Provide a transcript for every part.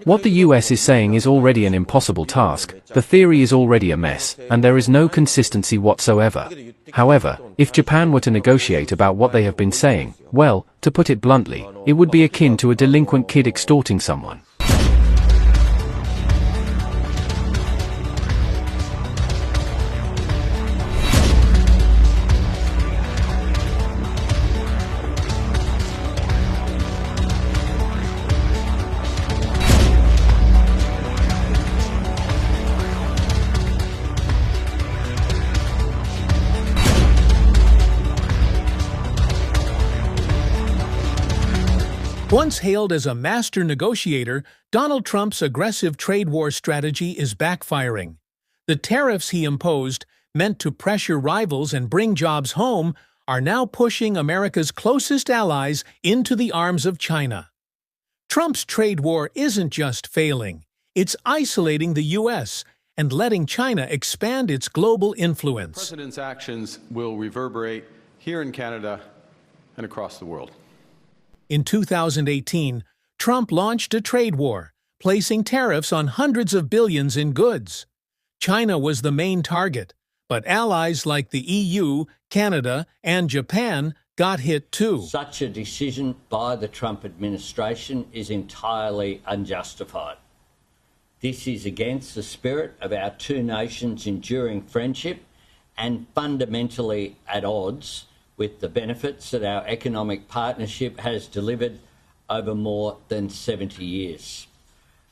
What the US is saying is already an impossible task, the theory is already a mess, and there is no consistency whatsoever. However, if Japan were to negotiate about what they have been saying, well, to put it bluntly, it would be akin to a delinquent kid extorting someone. Once hailed as a master negotiator, Donald Trump's aggressive trade war strategy is backfiring. The tariffs he imposed, meant to pressure rivals and bring jobs home, are now pushing America's closest allies into the arms of China. Trump's trade war isn't just failing, it's isolating the U.S. and letting China expand its global influence. The President's actions will reverberate here in Canada and across the world. In 2018, Trump launched a trade war, placing tariffs on hundreds of billions in goods. China was the main target, but allies like the EU, Canada, and Japan got hit too. Such a decision by the Trump administration is entirely unjustified. This is against the spirit of our two nations' enduring friendship and fundamentally at odds with the benefits that our economic partnership has delivered over more than 70 years.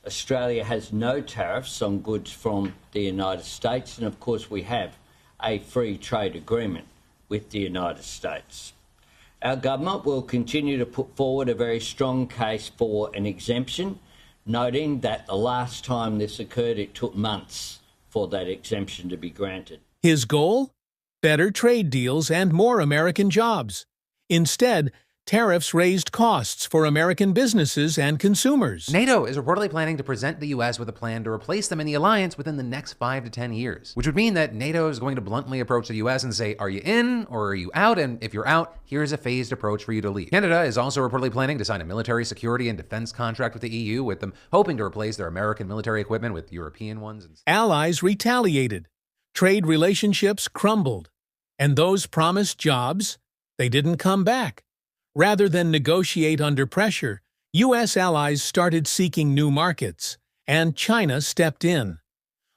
Australia has no tariffs on goods from the United States, and of course we have a free trade agreement with the United States. Our government will continue to put forward a very strong case for an exemption, noting that the last time this occurred it took months for that exemption to be granted. His goal? Better trade deals and more American jobs. Instead, tariffs raised costs for American businesses and consumers. NATO is reportedly planning to present the US with a plan to replace them in the alliance within the next 5 to 10 years, which would mean that NATO is going to bluntly approach the US and say, are you in or are you out? And if you're out, here's a phased approach for you to leave. Canada is also reportedly planning to sign a military security and defense contract with the EU, with them hoping to replace their American military equipment with European ones. Allies retaliated. Trade relationships crumbled. And those promised jobs, they didn't come back. Rather than negotiate under pressure, U.S. allies started seeking new markets, and China stepped in.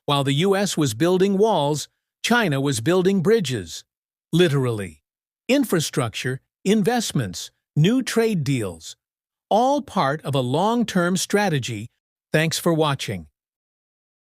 While the U.S. was building walls, China was building bridges. Literally. Infrastructure, investments, new trade deals. All part of a long-term strategy. Thanks for watching.